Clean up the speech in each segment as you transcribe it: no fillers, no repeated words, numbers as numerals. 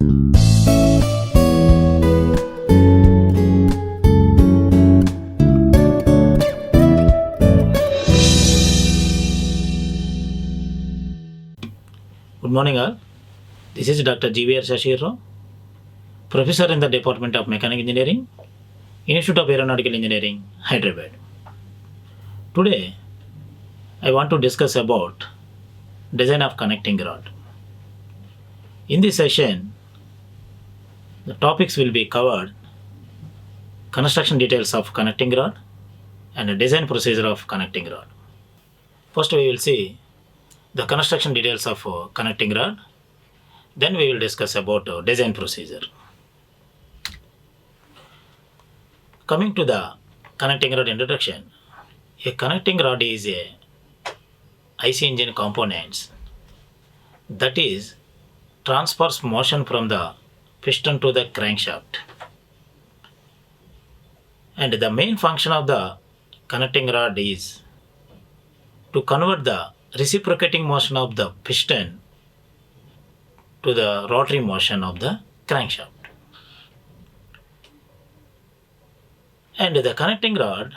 Good morning all. This is Dr. G.V.R. Seshagiri, Professor in the Department of Mechanical Engineering, Institute of Aeronautical Engineering, Hyderabad. Today, I want to discuss about design of connecting rod. In this session, the topics will be covered: construction details of connecting rod and the design procedure of connecting rod. First, we will see the construction details of connecting rod. Then we will discuss about design procedure. Coming to the connecting rod introduction, a connecting rod is a I.C engine components that is transfers motion from the piston to the crankshaft. And the main function of the connecting rod is to convert the reciprocating motion of the piston to the rotary motion of the crankshaft. And the connecting rod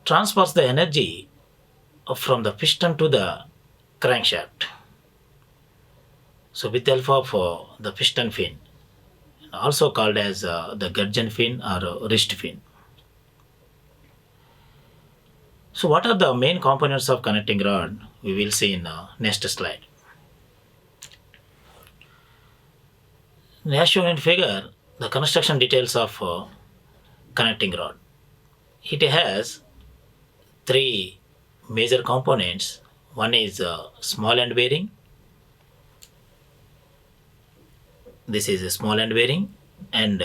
transfers the energy from the piston to the crankshaft. So with the help of the piston fin, also called as the gudgeon fin or wrist fin. So what are the main components of connecting rod? We will see in next slide. As shown in figure, the construction details of connecting rod. It has three major components. One is small end bearing. This is a small end bearing, and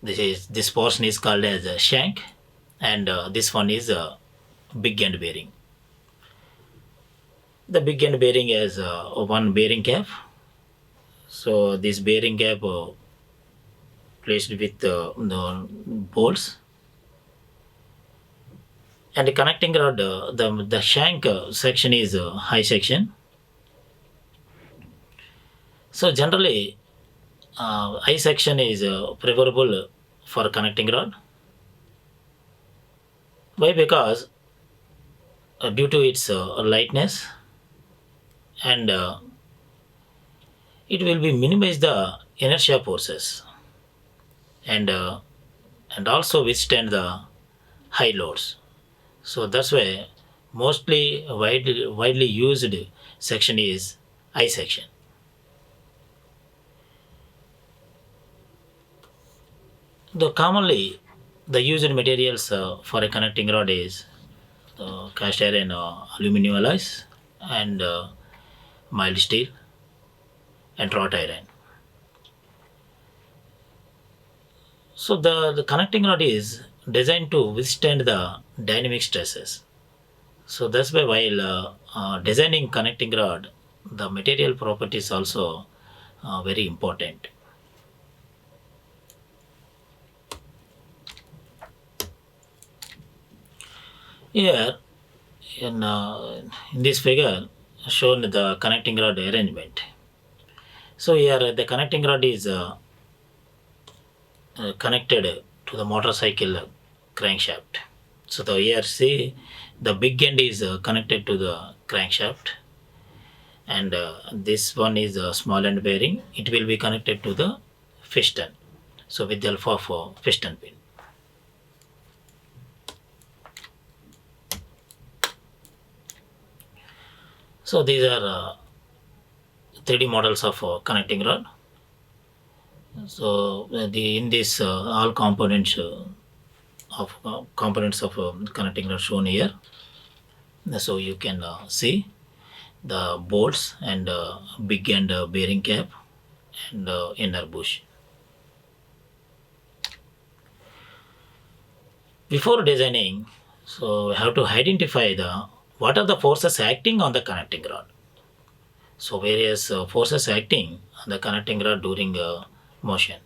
this portion is called as a shank, and this one is a big end bearing. The big end bearing has one bearing cap. So this bearing cap placed with the bolts, and the connecting rod, the shank section is high section. So generally, high section is preferable for connecting rod. Why? Because due to its lightness, and it will be minimize the inertia forces, and also withstand the high loads. So that's why mostly widely used section is I section. Though commonly the used materials for a connecting rod is cast iron, aluminum alloys, and mild steel and wrought iron. So the connecting rod is designed to withstand the dynamic stresses. So that's why while designing connecting rod, the material properties also very important. Here in this figure shown the connecting rod arrangement. So here the connecting rod is connected to the motorcycle crankshaft. So here see the big end is connected to the crankshaft, and this one is a small end bearing. It will be connected to the piston. So with the help of piston pin. So these are 3D models of connecting rod. So in this all components of connecting rod shown here. So you can see the bolts and big end bearing cap and inner bush. Before designing, so we have to identify what are the forces acting on the connecting rod. So various forces acting on the connecting rod during motion.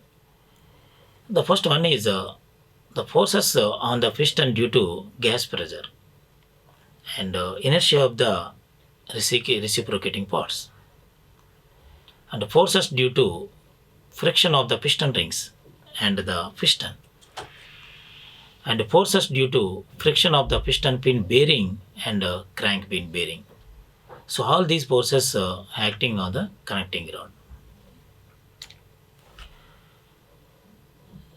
The first one is the forces on the piston due to gas pressure and inertia of the reciprocating parts. and forces due to friction of the piston rings and the piston, and forces due to friction of the piston pin bearing and crank pin bearing. So all these forces acting on the connecting rod.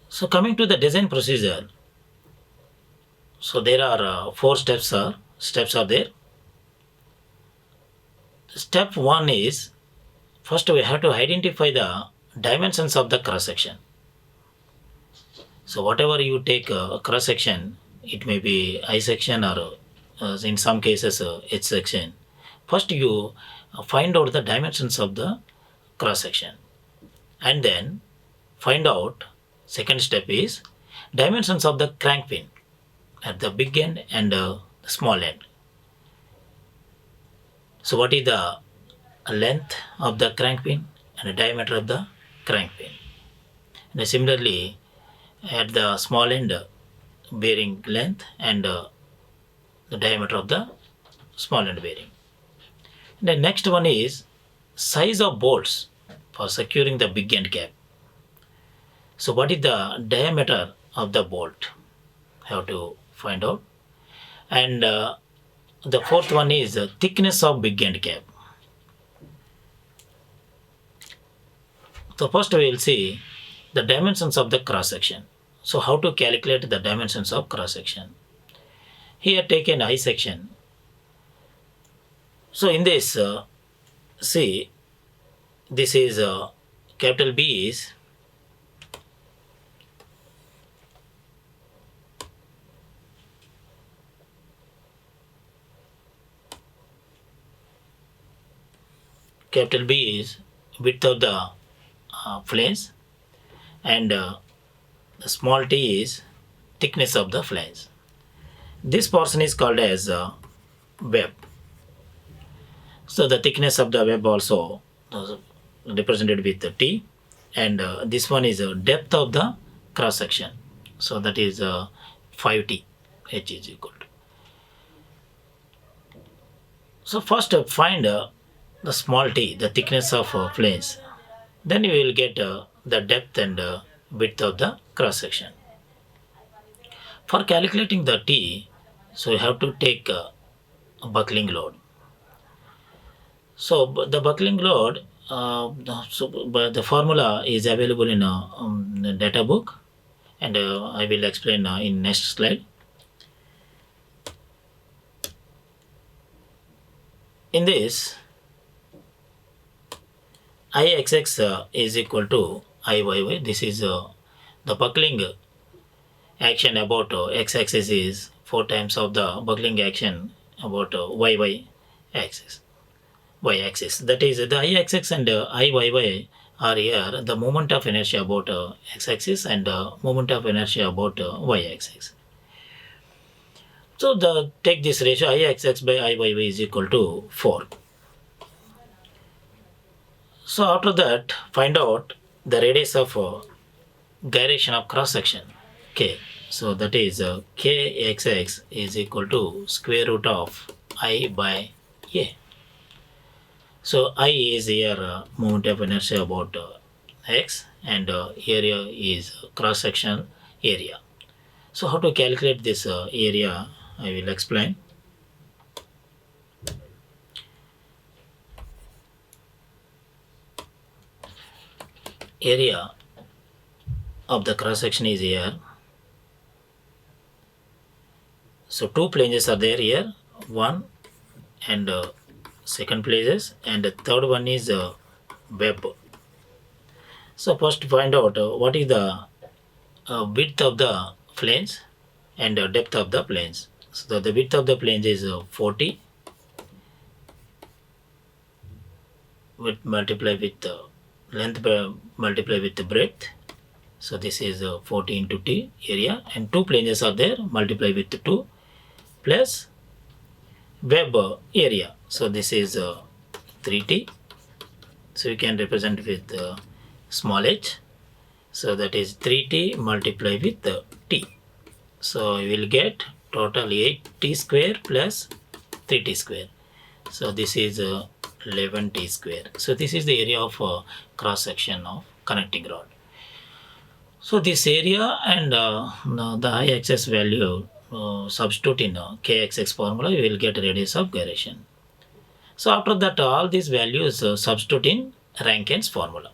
So coming to the design procedure, so there are four steps are there. Step 1 is, first we have to identify the dimensions of the cross section. So whatever you take a cross section, it may be I section or in some cases H section. First you find out the dimensions of the cross section, and then find out, second step is dimensions of the crank pin at the big end and the small end. So what is the length of the crank pin and the diameter of the crank pin? And similarly, at the small end, bearing length and the diameter of the small end bearing. The next one is size of bolts for securing the big end cap. So what is the diameter of the bolt? Have to find out. And the fourth one is the thickness of big end cap. So first we will see the dimensions of the cross section. So how to calculate the dimensions of cross section? Here take an I section. So in this, see, this is capital B is capital B is width of the flange, and the small t is thickness of the flange. This portion is called as web. So the thickness of the web also represented with the t, and this one is depth of the cross section. So that is 5t, h is equal to. So first find the small t, the thickness of flange. Then you will get the depth and width of the cross section. For calculating the t, so you have to take a buckling load. So the buckling load, the formula is available in the data book, and I will explain in next slide. In this, Ixx is equal to Iyy. This is the buckling action about x-axis is 4 times of the buckling action about y-axis. That is, the Ixx and Iyy are here the moment of inertia about x-axis and moment of inertia about y-axis. So take this ratio, Ixx by Iyy is equal to 4. So after that, find out the radius of gyration of cross section, k. So that is kxx is equal to square root of I by a. So I is here moment of inertia about x, and area is cross section area. So how to calculate this area, I will explain. Area of the cross section is here. So 2 planes are there here, one and second places, and the third one is web. So first find out what is the width of the flange and depth of the planes. So the width of the planes is 40, with multiply with length multiply with the breadth. So this is 40 into t area, and 2 planes are there, multiply with 2 plus web area. So this is 3t. So you can represent with small h. So that is 3t multiply with t. So you will get total 8t square plus 3t square. So this is 11t square. So this is the area of cross section of connecting rod. So this area and the I-axis value substitute in kxx formula, we will get radius of gyration. So after that, all these values substitute in Rankine's formula.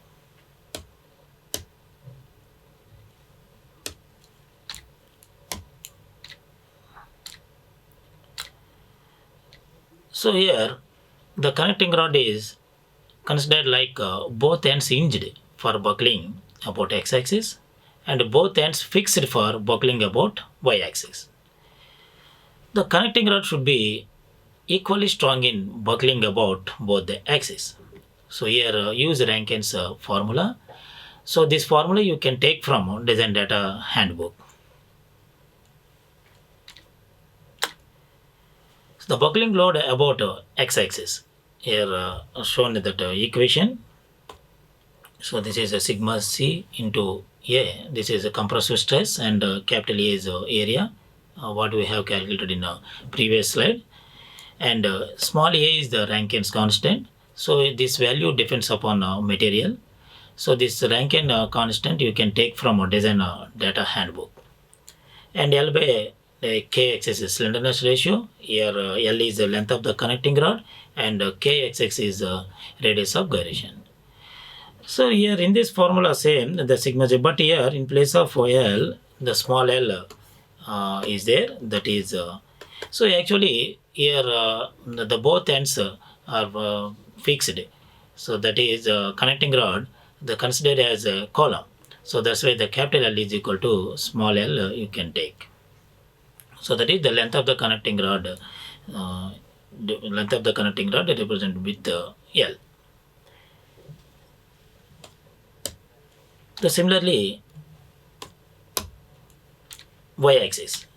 So here the connecting rod is considered like both ends hinged for buckling about x-axis and both ends fixed for buckling about y-axis. The connecting rod should be equally strong in buckling about both the axes. So here use Rankine's formula. So this formula you can take from design data handbook. So the buckling load about x-axis here shown in that equation. So this is a sigma c into a. This is a compressive stress and capital A is area what we have calculated in a previous slide, and small a is the Rankine's constant. So this value depends upon material. So this Rankine constant you can take from a design data handbook. And L by kxx is slenderness ratio. Here L is the length of the connecting rod and kxx is radius of gyration. So here in this formula same the sigma j, but here in place of L the small l is there, that is so actually here the both ends are fixed. So that is connecting rod the considered as a column. So that's why the capital L is equal to small l you can take. So that is the length of the connecting rod. Length of the connecting rod represented with L. So similarly, y-axis.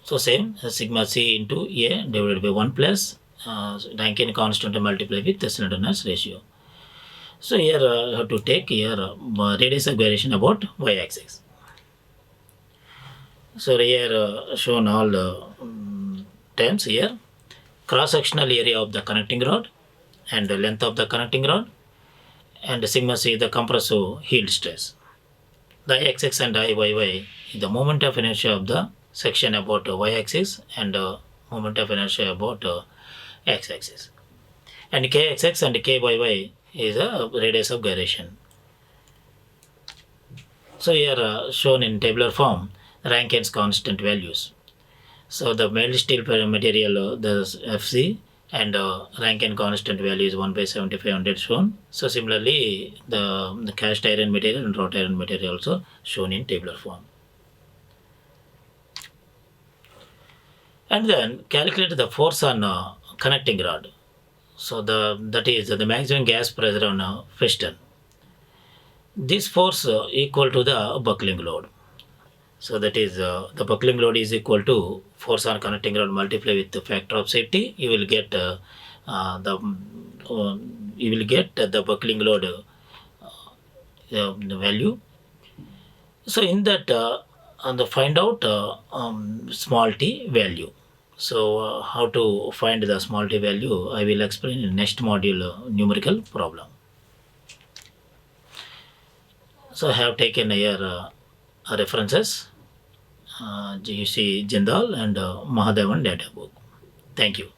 So same sigma c into a divided by 1 plus Rankine constant multiplied with the slenderness ratio. So here I have to take here radius of gyration about y-axis. So here shown all the terms here. Cross-sectional area of the connecting rod and the length of the connecting rod and sigma c the compressive yield stress. The x-axis and Iyy is the moment of inertia of the section about y-axis and moment of inertia about x-axis. And kxx and kyy is a radius of gyration. So here shown in tabular form Rankine's constant values. So the mild steel material the Fc and Rankine constant value is 1 by 7500 shown. So similarly the cast iron material and wrought iron material also shown in tabular form. And then calculate the force on connecting rod. So that is the maximum gas pressure on piston. This force equal to the buckling load. So that is the buckling load is equal to force on connecting rod multiplied with the factor of safety. You will get the buckling load the value. So in that find out small t value. So how to find the small t value I will explain in next module numerical problem. So I have taken here references I.C Jindal and Mahadevan data book. Thank you.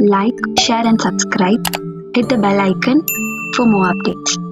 Like, share and subscribe. Hit the bell icon for more updates.